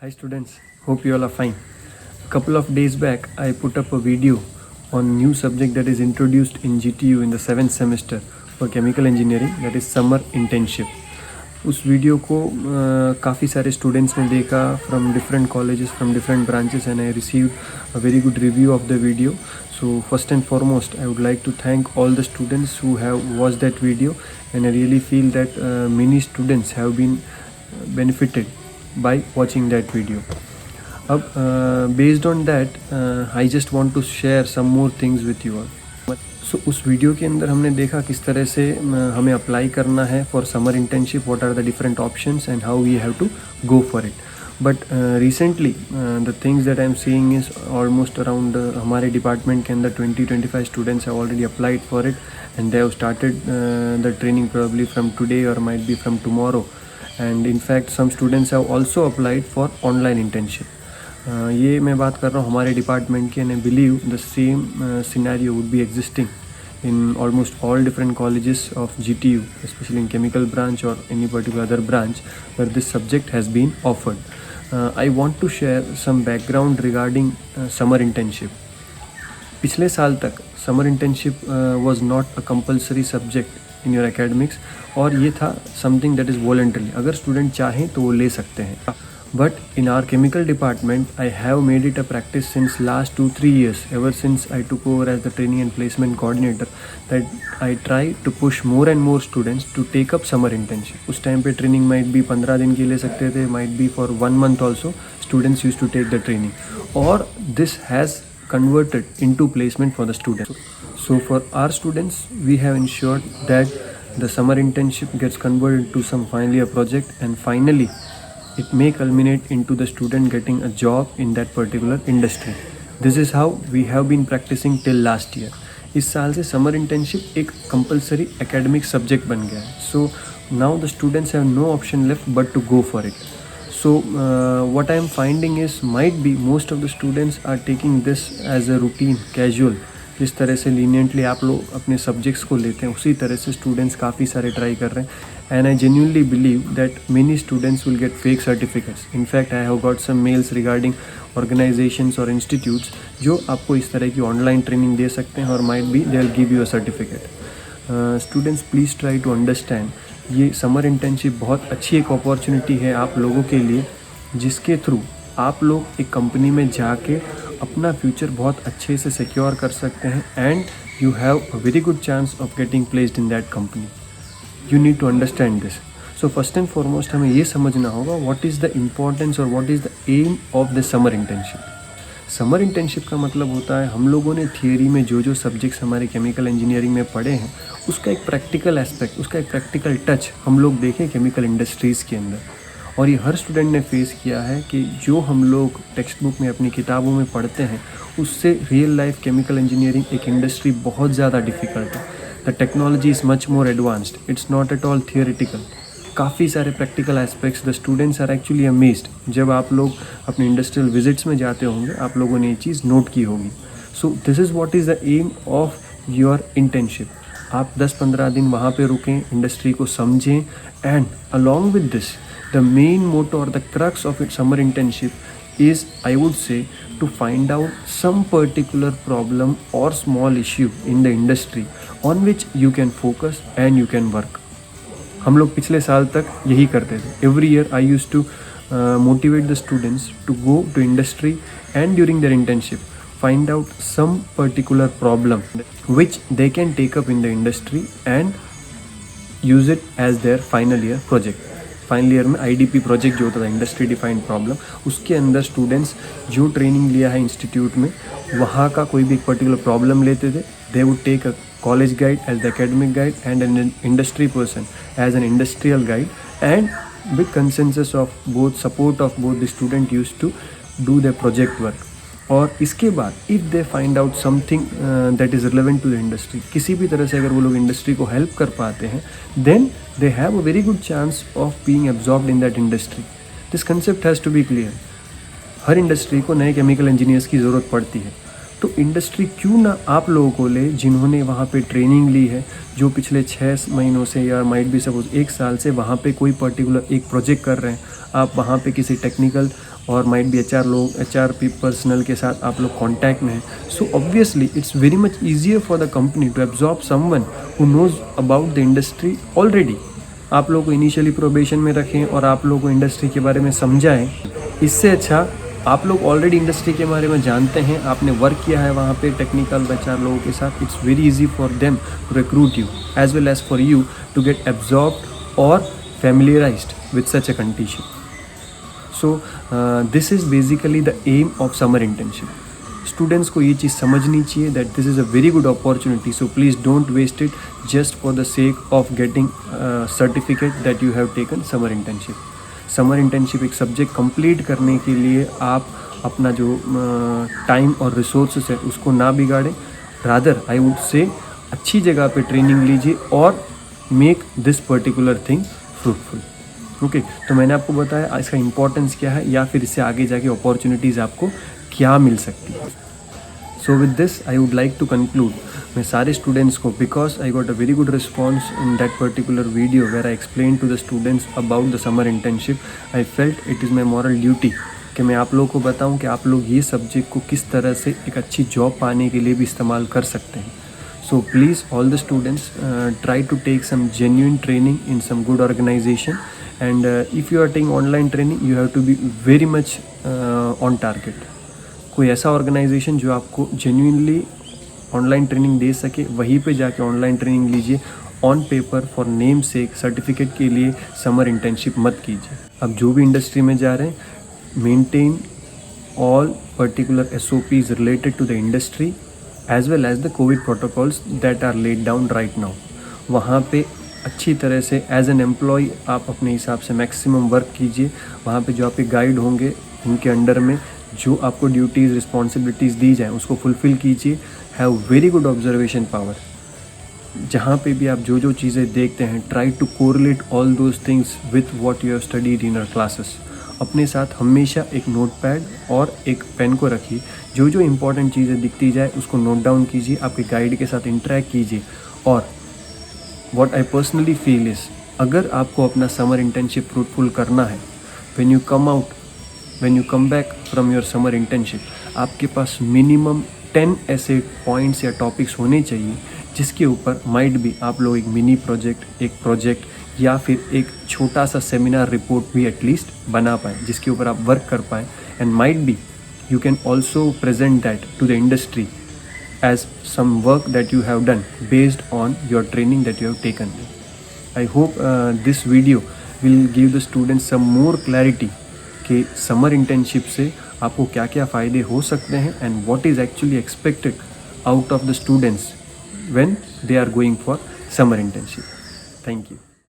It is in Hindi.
Hi students, hope you all are fine. A couple of days back I put up a video on new subject that is introduced in GTU in the 7th semester for chemical engineering, that is summer internship. उस वीडियो को काफ़ी सारे स्टूडेंट्स ने देखा from different colleges from different branches and I received a very good review of the video. So first and foremost I would like to thank all the students who have watched that video, and I really feel that many students have been benefited by watching that video. अब based on that I just want to share some more things with you all. So उस वीडियो के अंदर हमने देखा किस तरह से हमें अप्लाई करना है for summer internship, what are the different options and how we have to go for it. But recently the things that I am seeing is almost around हमारे डिपार्टमेंट के अंदर 20-25 students have already applied for it and they have started the training probably from today और might be from tomorrow. And in fact some students have also applied for online internship. ये मैं बात कर रहा हूँ हमारे डिपार्टमेंट की, and I believe the same scenario would be existing in almost all different colleges of GTU, especially in chemical branch or any particular other branch where this subject has been offered. I want to share some background regarding summer internship. पिछले साल तक summer internship was not a compulsory subject in your academics, और ये था something that is voluntary. अगर student चाहें तो वो ले सकते हैं. But in our chemical department, I have made it a practice since last 2-3 years, ever since I took over as the training and placement coordinator, that I try to push more and more students to take up summer internship. उस टाइम पे training might be 15 दिन की ले सकते थे, might be for 1 month also. Students used to take the training, or this has converted into placement for the students. So for our students, we have ensured that the summer internship gets converted into some final year project, and finally it may culminate into the student getting a job in that particular industry. This is how we have been practicing till last year. इस साल से समर इंटर्नशिप एक कंपलसरी एकेडमिक सब्जेक्ट बन गया है. So now the students have no option left but to go for it. So what I am finding is might be most of the students are taking this as a routine, casual. जिस तरह से लीनियंटली आप लोग अपने सब्जेक्ट्स को लेते हैं उसी तरह से स्टूडेंट्स काफ़ी सारे ट्राई कर रहे हैं. And I genuinely believe that many students will get fake certificates. In fact I have got some mails regarding organisations और इंस्टीट्यूट्स जो आपको इस तरह की ऑनलाइन ट्रेनिंग दे सकते हैं और might be they will give you a certificate. Students please try to understand, ये समर इंटर्नशिप बहुत अच्छी एक अपॉर्चुनिटी है आप लोगों के लिए, जिसके थ्रू आप लोग एक कंपनी में जाके अपना फ्यूचर बहुत अच्छे से सिक्योर कर सकते हैं and you have a very good chance of getting placed in that company. You need to understand this. So first and foremost हमें ये समझना होगा व्हाट इज़ द इम्पॉर्टेंस और what is the aim of the summer internship. Summer internship का मतलब होता है हम लोगों ने थियरी में जो जो सब्जेक्ट्स हमारे केमिकल इंजीनियरिंग में पढ़े हैं उसका एक प्रैक्टिकल एस्पेक्ट, उसका एक प्रैक्टिकल टच हम लोग देखें केमिकल इंडस्ट्रीज़ के अंदर. और ये हर स्टूडेंट ने फेस किया है कि जो हम लोग टेक्स्ट बुक में अपनी किताबों में पढ़ते हैं उससे रियल लाइफ केमिकल इंजीनियरिंग एक इंडस्ट्री बहुत ज़्यादा डिफ़िकल्ट है. The technology is much more advanced, it's not at all theoretical. काफ़ी सारे practical aspects, the students are actually amazed. जब आप लोग अपने इंडस्ट्रियल विजिट्स में जाते होंगे आप लोगों ने ये चीज़ नोट की होगी. So this is what is the aim of your internship. आप 10-15 दिन वहाँ पे रुकें, इंडस्ट्री को समझें, and along with this the main motto or the crux of its summer internship is, I would say, to find out some particular problem or small issue in the industry on which you can focus and you can work. हम लोग पिछले साल तक यही करते थे. Every year I used to motivate the students to go to industry and during their internship find out some particular problem which they can take up in the industry and use it as their final year project. Final year में IDP प्रोजेक्ट जो होता था, इंडस्ट्री डिफाइंड प्रॉब्लम, उसके अंदर स्टूडेंट्स जो ट्रेनिंग लिया है इंस्टीट्यूट में वहाँ का कोई भी एक पर्टिकुलर प्रॉब्लम लेते थे. They would take a college guide as the academic guide and an industry person as an industrial guide, and with consensus of both, support of both the student use to do the project work. और इसके बाद if they find out something that is relevant to the industry, किसी भी तरह से अगर वो लोग इंडस्ट्री को हेल्प कर पाते हैं, then they have a very good chance of being absorbed in that industry. This concept has to be clear. हर इंडस्ट्री को नए केमिकल इंजीनियर्स की ज़रूरत पड़ती है, तो इंडस्ट्री क्यों ना आप लोगों को ले जिन्होंने वहाँ पे ट्रेनिंग ली है, जो पिछले 6 महीनों से या माइट भी सपोज 1 साल से वहाँ पे कोई पर्टिकुलर एक प्रोजेक्ट कर रहे हैं, आप वहाँ पे किसी टेक्निकल और माइट भी HR पर्सनल के साथ आप लोग कांटेक्ट में हैं, so obviously it's very much easier for the company to absorb someone who knows about the industry already. आप लोगों को इनिशियली प्रोबेशन में रखें और आप लोगों को इंडस्ट्री के बारे में समझाएं, इससे अच्छा आप लोग ऑलरेडी इंडस्ट्री के बारे में जानते हैं, आपने वर्क किया है वहाँ पे टेक्निकल HR लोगों के साथ, it's very easy for them to recruit you as well as for you to get absorbed और familiarized with such a condition. So this is basically the aim of summer internship. Students को ये चीज़ समझनी चाहिए that this is a very good opportunity, so please don't waste it just for the sake of getting certificate that you have taken summer internship. Summer internship एक सब्जेक्ट कंप्लीट करने के लिए आप अपना जो टाइम और रिसोर्सेस है उसको ना बिगाड़ें, रादर आई वुड से अच्छी जगह पे ट्रेनिंग लीजिए और make this particular thing fruitful. Okay, तो मैंने आपको बताया इसका इम्पोर्टेंस क्या है या फिर इससे आगे जाके अपॉर्चुनिटीज़ आपको क्या मिल सकती है। So with this I would like to conclude, मैं सारे स्टूडेंट्स को, because I got a very good response in that particular video where I explain to the students about the summer internship, I felt it is my moral duty कि मैं आप लोगों को बताऊं कि आप लोग ये सब्जेक्ट को किस तरह से एक अच्छी जॉब पाने के लिए भी इस्तेमाल कर सकते हैं। So please all the students try to take some genuine training in some good organization, and if you are taking online training you have to be very much on target. कोई ऐसा ऑर्गेनाइजेशन जो आपको genuinely ऑनलाइन ट्रेनिंग दे सके वहीं पे जाके ऑनलाइन ट्रेनिंग लीजिए। On paper for name sec certificate के लिए समर इंटर्नशिप मत कीजिए। अब जो भी इंडस्ट्री में जा रहे हैं, maintain all particular SOPs related to the industry as well as the COVID protocols that are laid down right now. वहाँ पे अच्छी तरह से एज एन एम्प्लॉय आप अपने हिसाब से मैक्सिमम वर्क कीजिए। वहाँ पे जो आपके गाइड होंगे उनके अंडर में जो आपको ड्यूटीज़ रिस्पॉन्सिबिलिटीज़ दी जाएँ उसको फुलफ़िल कीजिए। Have very good observation power. जहाँ पे भी आप जो जो चीज़ें देखते हैं, try to correlate all those things with what you have studied in your classes. अपने साथ हमेशा एक नोटपैड और एक पेन को रखिए, जो जो इम्पोर्टेंट चीज़ें दिखती जाए उसको नोट डाउन कीजिए, आपके गाइड के साथ इंटरेक्ट कीजिए। और what I personally feel is, अगर आपको अपना समर इंटर्नशिप फ्रूटफुल करना है, when you come back from your summer internship, आपके पास मिनिमम 10 ऐसे पॉइंट्स या टॉपिक्स होने चाहिए जिसके ऊपर माइट भी आप लोग एक मिनी प्रोजेक्ट, एक प्रोजेक्ट या फिर एक छोटा सा सेमिनार रिपोर्ट भी एटलीस्ट बना पाए, जिसके ऊपर आप वर्क कर पाएँ। And might be you can also present that to the industry as some work that you have done based on your training that you have taken. I hope this video will give the students some more clarity कि समर इंटर्नशिप से आपको क्या क्या फ़ायदे हो सकते हैं and what is actually expected out of the students when they are going for summer internship. Thank you.